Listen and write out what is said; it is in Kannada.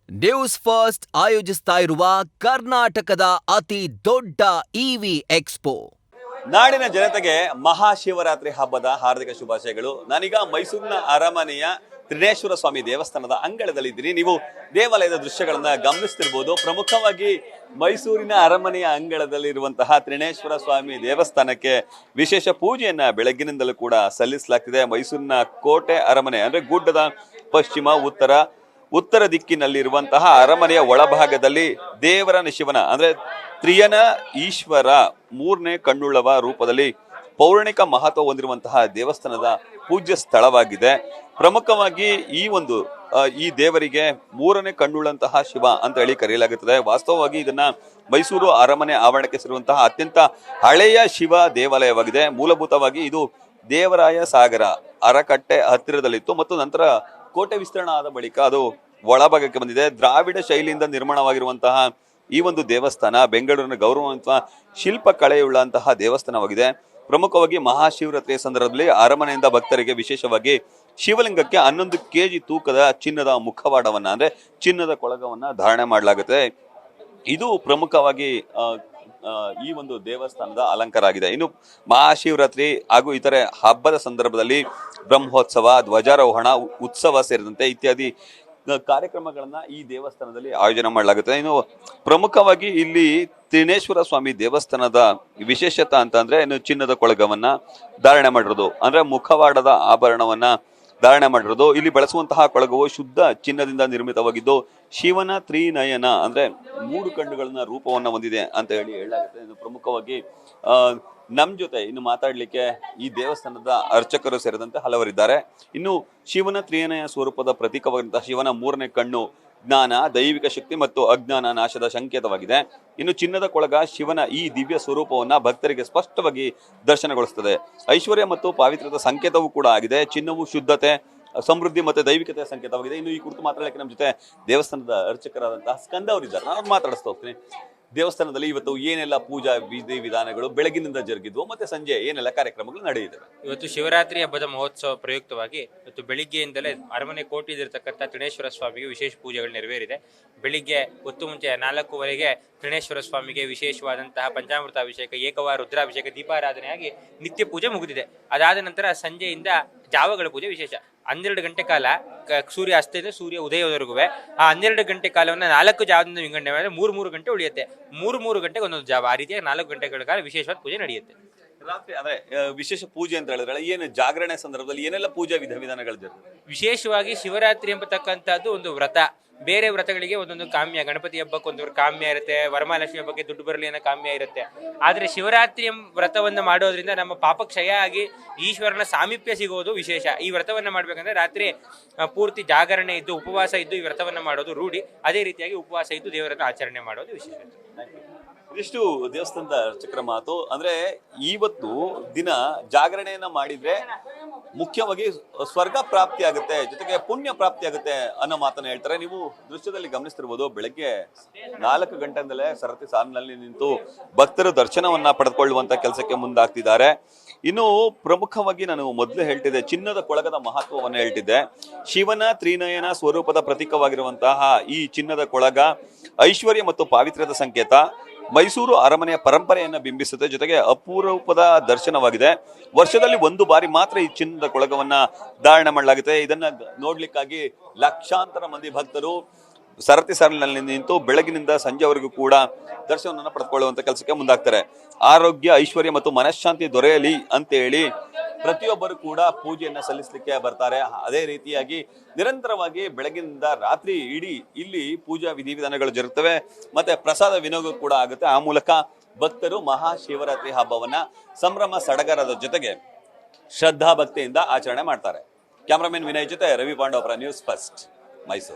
ನ್ಯೂಸ್ ಫಸ್ಟ್ ಆಯೋಜಿಸ್ತಾ ಇರುವ ಕರ್ನಾಟಕದ ಅತಿ ದೊಡ್ಡ ಇವಿ ಎಕ್ಸ್ಪೋ. ನಾಡಿನ ಜನತೆಗೆ ಮಹಾಶಿವರಾತ್ರಿ ಹಬ್ಬದ ಹಾರ್ದಿಕ ಶುಭಾಶಯಗಳು. ನಾನೀಗ ಮೈಸೂರಿನ ಅರಮನೆಯ ತ್ರಿನೇಶ್ವರ ಸ್ವಾಮಿ ದೇವಸ್ಥಾನದ ಅಂಗಳದಲ್ಲಿದ್ದೀನಿ. ನೀವು ದೇವಾಲಯದ ದೃಶ್ಯಗಳನ್ನ ಗಮನಿಸ್ತಿರ್ಬೋದು. ಪ್ರಮುಖವಾಗಿ ಮೈಸೂರಿನ ಅರಮನೆಯ ಅಂಗಳದಲ್ಲಿರುವಂತಹ ತ್ರಿನೇಶ್ವರ ಸ್ವಾಮಿ ದೇವಸ್ಥಾನಕ್ಕೆ ವಿಶೇಷ ಪೂಜೆಯನ್ನ ಬೆಳಗ್ಗಿನಿಂದಲೂ ಕೂಡ ಸಲ್ಲಿಸಲಾಗ್ತಿದೆ. ಮೈಸೂರಿನ ಕೋಟೆ ಅರಮನೆ ಅಂದ್ರೆ ಗುಡ್ಡದ ಪಶ್ಚಿಮ ಉತ್ತರ ದಿಕ್ಕಿನಲ್ಲಿರುವಂತಹ ಅರಮನೆಯ ಒಳಭಾಗದಲ್ಲಿ ದೇವರ ಶಿವನ ಅಂದ್ರೆ ತ್ರಿಯನ ಈಶ್ವರ ಮೂರನೇ ಕಣ್ಣುಳ್ಳವ ರೂಪದಲ್ಲಿ ಪೌರಾಣಿಕ ಮಹತ್ವ ಹೊಂದಿರುವಂತಹ ದೇವಸ್ಥಾನದ ಪೂಜ್ಯ ಸ್ಥಳವಾಗಿದೆ. ಪ್ರಮುಖವಾಗಿ ಈ ದೇವರಿಗೆ ಮೂರನೇ ಕಣ್ಣುಳ್ಳಂತಹ ಶಿವ ಅಂತ ಹೇಳಿ ಕರೆಯಲಾಗುತ್ತದೆ. ವಾಸ್ತವವಾಗಿ ಇದನ್ನ ಮೈಸೂರು ಅರಮನೆ ಆವರಣಕ್ಕೆ ಸೇರುವಂತಹ ಅತ್ಯಂತ ಹಳೆಯ ಶಿವ ದೇವಾಲಯವಾಗಿದೆ. ಮೂಲಭೂತವಾಗಿ ಇದು ದೇವರಾಯ ಸಾಗರ ಅರಕಟ್ಟೆ ಹತ್ತಿರದಲ್ಲಿತ್ತು ಮತ್ತು ನಂತರ ಕೋಟೆ ವಿಸ್ತರಣೆ ಆದ ಬಳಿಕ ಅದು ಒಳಭಾಗಕ್ಕೆ ಬಂದಿದೆ. ದ್ರಾವಿಡ ಶೈಲಿಯಿಂದ ನಿರ್ಮಾಣವಾಗಿರುವಂತಹ ಈ ದೇವಸ್ಥಾನ ಬೆಂಗಳೂರಿನ ಗೌರವಾನ್ವಿತ ಶಿಲ್ಪ ಕಳೆಯುಳ್ಳಂತಹ ದೇವಸ್ಥಾನವಾಗಿದೆ. ಪ್ರಮುಖವಾಗಿ ಮಹಾಶಿವರಾತ್ರಿಯ ಸಂದರ್ಭದಲ್ಲಿ ಅರಮನೆಯಿಂದ ಭಕ್ತರಿಗೆ ವಿಶೇಷವಾಗಿ ಶಿವಲಿಂಗಕ್ಕೆ 11 kg ತೂಕದ ಚಿನ್ನದ ಮುಖವಾಡವನ್ನ ಅಂದ್ರೆ ಚಿನ್ನದ ಕೊಳಗವನ್ನ ಧಾರಣೆ ಮಾಡಲಾಗುತ್ತೆ. ಇದು ಪ್ರಮುಖವಾಗಿ ಈ ದೇವಸ್ಥಾನದ ಅಲಂಕಾರ ಆಗಿದೆ. ಇನ್ನು ಮಹಾಶಿವರಾತ್ರಿ ಹಾಗೂ ಇತರೆ ಹಬ್ಬದ ಸಂದರ್ಭದಲ್ಲಿ ಬ್ರಹ್ಮೋತ್ಸವ, ಧ್ವಜಾರೋಹಣ, ಉತ್ಸವ ಸೇರಿದಂತೆ ಇತ್ಯಾದಿ ಕಾರ್ಯಕ್ರಮಗಳನ್ನ ಈ ದೇವಸ್ಥಾನದಲ್ಲಿ ಆಯೋಜನೆ ಮಾಡಲಾಗುತ್ತೆ. ಇನ್ನು ಪ್ರಮುಖವಾಗಿ ಇಲ್ಲಿ ತ್ರಿನೇಶ್ವರ ಸ್ವಾಮಿ ದೇವಸ್ಥಾನದ ವಿಶೇಷತೆ ಅಂತಂದ್ರೆ ಇನ್ನು ಚಿನ್ನದ ಕೊಳಗವನ್ನ ಧಾರಣೆ ಮಾಡಿರೋದು ಅಂದ್ರೆ ಮುಖವಾಡದ ಆಭರಣವನ್ನ ಧಾರಣೆ ಮಾಡಿರೋದು. ಇಲ್ಲಿ ಬಳಸುವಂತಹ ಕೊಳಗವು ಶುದ್ಧ ಚಿನ್ನದಿಂದ ನಿರ್ಮಿತವಾಗಿದ್ದು ಶಿವನ ತ್ರಿನಯನ ಅಂದ್ರೆ 3 ಕಣ್ಣುಗಳನ್ನ ರೂಪವನ್ನ ಹೊಂದಿದೆ ಅಂತ ಹೇಳಲಾಗುತ್ತೆ. ಇನ್ನು ಪ್ರಮುಖವಾಗಿ ನಮ್ ಜೊತೆ ಇನ್ನು ಮಾತಾಡ್ಲಿಕ್ಕೆ ಈ ದೇವಸ್ಥಾನದ ಅರ್ಚಕರು ಸೇರಿದಂತೆ ಹಲವರಿದ್ದಾರೆ. ಇನ್ನು ಶಿವನ ತ್ರಿನಯ ಸ್ವರೂಪದ ಪ್ರತೀಕವಾಗಿರುವಂತಹ ಶಿವನ 3ನೇ ಕಣ್ಣು ಜ್ಞಾನ, ದೈವಿಕ ಶಕ್ತಿ ಮತ್ತು ಅಜ್ಞಾನ ನಾಶದ ಸಂಕೇತವಾಗಿದೆ. ಇನ್ನು ಚಿನ್ನದ ಕೊಳಗ ಶಿವನ ಈ ದಿವ್ಯ ಸ್ವರೂಪವನ್ನ ಭಕ್ತರಿಗೆ ಸ್ಪಷ್ಟವಾಗಿ ದರ್ಶನಗೊಳಿಸುತ್ತದೆ. ಐಶ್ವರ್ಯ ಮತ್ತು ಪಾವಿತ್ರ್ಯದ ಸಂಕೇತವೂ ಕೂಡ ಆಗಿದೆ. ಚಿನ್ನವು ಶುದ್ಧತೆ, ಸಮೃದ್ಧಿ ಮತ್ತೆ ದೈವಿಕತೆಯ ಸಂಕೇತವಾಗಿದೆ. ಇನ್ನು ಈ ಕುರಿತು ಮಾತಾಡಲಿಕ್ಕೆ ನಮ್ಮ ಜೊತೆ ದೇವಸ್ಥಾನದ ಅರ್ಚಕರಾದಂತಹ ಸ್ಕಂದ ಅವರಿದ್ದಾರೆ. ನಾನು ಮಾತಾಡಿಸ್ತಾ ಹೋಗ್ತೀನಿ. ದೇವಸ್ಥಾನದಲ್ಲಿ ಇವತ್ತು ಏನೆಲ್ಲ ಪೂಜಾ ವಿಧಿ ವಿಧಾನಗಳು ಬೆಳಗಿನಿಂದ ಜರುಗಿದ್ವು ಮತ್ತೆ ಸಂಜೆ ಏನೆಲ್ಲ ಕಾರ್ಯಕ್ರಮಗಳು ನಡೆಯುತ್ತವೆ? ಇವತ್ತು ಶಿವರಾತ್ರಿ ಹಬ್ಬದ ಮಹೋತ್ಸವ ಪ್ರಯುಕ್ತವಾಗಿ ಇವತ್ತು ಬೆಳಿಗ್ಗೆಯಿಂದಲೇ ಅರಮನೆ ಕೋಟೆಯಲ್ಲಿರತಕ್ಕಂಥ ತ್ರಿನೇಶ್ವರ ಸ್ವಾಮಿಗೆ ವಿಶೇಷ ಪೂಜೆಗಳು ನೆರವೇರಿದೆ. ಬೆಳಿಗ್ಗೆ ಹೊತ್ತು ಮುಂಚೆ 4:15ಗೆ ತ್ರಿನೇಶ್ವರ ಸ್ವಾಮಿಗೆ ವಿಶೇಷವಾದಂತಹ ಪಂಚಾಮೃತ ಅಭಿಷೇಕ, ಏಕವಾರ ರುದ್ರಾಭಿಷೇಕ, ದೀಪಾರಾಧನೆಯಾಗಿ ನಿತ್ಯ ಪೂಜೆ ಮುಗಿದಿದೆ. ಅದಾದ ನಂತರ ಸಂಜೆಯಿಂದ ಜಾವಗಳ ಪೂಜೆ ವಿಶೇಷ. 12 ಗಂಟೆ ಕಾಲ ಸೂರ್ಯ ಅಸ್ತದಿಂದ ಸೂರ್ಯ ಉದಯದವರೆಗೂ ಆ 12 ಗಂಟೆ ಕಾಲವನ್ನು 4 ಜಾವದಿಂದ ವಿಂಗಡಣೆ ಮಾಡಿದ್ರೆ 3 ಗಂಟೆ ಉಳಿಯುತ್ತೆ. 3 ಗಂಟೆಗೆ ಒಂದೊಂದು ಜಾವ, ಆ ರೀತಿಯಾಗಿ 4 ಗಂಟೆಗಳ ಕಾಲ ವಿಶೇಷವಾದ ಪೂಜೆ ನಡೆಯುತ್ತೆ. ರಾತ್ರಿ ಅಂದ್ರೆ ವಿಶೇಷ ಪೂಜೆ ಅಂತ ಹೇಳಿದ್ರೆ ಏನು ಜಾಗರಣೆ ಸಂದರ್ಭದಲ್ಲಿ ಏನೆಲ್ಲ ಪೂಜಾ ವಿಧಾನಗಳು ಜರುಗುತ್ತೆ? ವಿಶೇಷವಾಗಿ ಶಿವರಾತ್ರಿ ಎಂಬತಕ್ಕಂಥದ್ದು ಒಂದು ವ್ರತ. ಬೇರೆ ವ್ರತಗಳಿಗೆ ಒಂದೊಂದು ಕಾಮ್ಯ, ಗಣಪತಿ ಹಬ್ಬಕ್ಕೆ ಒಂದು ಕಾಮ್ಯ ಇರುತ್ತೆ, ವರಮಹಾಲಕ್ಷ್ಮಿ ಹಬ್ಬಕ್ಕೆ ದುಡ್ಡು ಬರಲಿ ಅನ್ನೋ ಕಾಮ್ಯ ಇರುತ್ತೆ. ಆದರೆ ಶಿವರಾತ್ರಿ ವ್ರತವನ್ನು ಮಾಡೋದ್ರಿಂದ ನಮ್ಮ ಪಾಪ ಕ್ಷಯ ಆಗಿ ಈಶ್ವರನ ಸಾಮೀಪ್ಯ ಸಿಗೋದು ವಿಶೇಷ. ಈ ವ್ರತವನ್ನು ಮಾಡ್ಬೇಕಂದ್ರೆ ರಾತ್ರಿ ಪೂರ್ತಿ ಜಾಗರಣೆ ಇದ್ದು ಉಪವಾಸ ಇದ್ದು ಈ ವ್ರತವನ್ನು ಮಾಡೋದು ರೂಢಿ. ಅದೇ ರೀತಿಯಾಗಿ ಉಪವಾಸ ಇದ್ದು ದೇವರನ್ನು ಆಚರಣೆ ಮಾಡೋದು ವಿಶೇಷ. ಇದಿಷ್ಟು ದೇವಸ್ಥಾನದ ಅರ್ಚಕರ ಮಾತು. ಅಂದ್ರೆ ಇವತ್ತು ದಿನ ಜಾಗರಣೆಯನ್ನ ಮಾಡಿದ್ರೆ ಮುಖ್ಯವಾಗಿ ಸ್ವರ್ಗ ಪ್ರಾಪ್ತಿ ಆಗುತ್ತೆ, ಜೊತೆಗೆ ಪುಣ್ಯ ಪ್ರಾಪ್ತಿ ಆಗುತ್ತೆ ಅನ್ನೋ ಮಾತನ್ನ ಹೇಳ್ತಾರೆ. ನೀವು ದೃಶ್ಯದಲ್ಲಿ ಗಮನಿಸ್ತಿರ್ಬೋದು. ಬೆಳಗ್ಗೆ 4 ಗಂಟೆಯಿಂದಲೇ ಸರತಿ ಸಾಲಿನಲ್ಲಿ ನಿಂತು ಭಕ್ತರು ದರ್ಶನವನ್ನ ಪಡೆದುಕೊಳ್ಳುವಂತ ಕೆಲಸಕ್ಕೆ ಮುಂದಾಗ್ತಿದ್ದಾರೆ. ಇನ್ನು ಪ್ರಮುಖವಾಗಿ ನಾನು ಮೊದಲು ಹೇಳ್ತಿದ್ದೆ, ಚಿನ್ನದ ಕೊಳಗದ ಮಹತ್ವವನ್ನು ಹೇಳ್ತಿದ್ದೆ. ಶಿವನ ತ್ರಿನಯನ ಸ್ವರೂಪದ ಪ್ರತೀಕವಾಗಿರುವಂತಹ ಈ ಚಿನ್ನದ ಕೊಳಗ ಐಶ್ವರ್ಯ ಮತ್ತು ಪಾವಿತ್ರ್ಯದ ಸಂಕೇತ. ಮೈಸೂರು ಅರಮನೆಯ ಪರಂಪರೆಯನ್ನ ಬಿಂಬಿಸುತ್ತೆ, ಜೊತೆಗೆ ಅಪರೂಪದ ದರ್ಶನವಾಗಿದೆ. ವರ್ಷದಲ್ಲಿ 1 ಬಾರಿ ಮಾತ್ರ ಈ ಚಿನ್ನದ ಕೊಳಗವನ್ನ ಧಾರಣೆ ಮಾಡಲಾಗುತ್ತೆ. ಇದನ್ನ ನೋಡ್ಲಿಕ್ಕಾಗಿ ಲಕ್ಷಾಂತರ ಮಂದಿ ಭಕ್ತರು ಸರತಿ ಸಾಲಿನಲ್ಲಿ ನಿಂತು ಬೆಳಗಿನಿಂದ ಸಂಜೆವರೆಗೂ ಕೂಡ ದರ್ಶನವನ್ನು ಪಡೆದುಕೊಳ್ಳುವಂತ ಕೆಲಸಕ್ಕೆ ಮುಂದಾಗ್ತಾರೆ. ಆರೋಗ್ಯ, ಐಶ್ವರ್ಯ ಮತ್ತು ಮನಃಶಾಂತಿ ದೊರೆಯಲಿ ಅಂತ ಹೇಳಿ ಪ್ರತಿಯೊಬ್ಬರು ಕೂಡ ಪೂಜೆಯನ್ನ ಸಲ್ಲಿಸಲಿಕ್ಕೆ ಬರ್ತಾರೆ. ಅದೇ ರೀತಿಯಾಗಿ ನಿರಂತರವಾಗಿ ಬೆಳಗಿನಿಂದ ರಾತ್ರಿ ಇಡೀ ಇಲ್ಲಿ ಪೂಜಾ ವಿಧಿವಿಧಾನಗಳು ಜರುಗುತ್ತವೆ. ಮತ್ತೆ ಪ್ರಸಾದ ವಿನಿಯೋಗ ಕೂಡ ಆಗುತ್ತೆ. ಆ ಮೂಲಕ ಭಕ್ತರು ಮಹಾಶಿವರಾತ್ರಿ ಹಬ್ಬವನ್ನ ಸಂಭ್ರಮ ಸಡಗರದ ಜೊತೆಗೆ ಶ್ರದ್ಧಾ ಭಕ್ತಿಯಿಂದ ಆಚರಣೆ ಮಾಡ್ತಾರೆ. ಕ್ಯಾಮರಾಮನ್ ವಿನಯ್ ಜೊತೆ ರವಿ ಪಾಂಡವಪುರ, ನ್ಯೂಸ್ ಫಸ್ಟ್, ಮೈಸೂರು.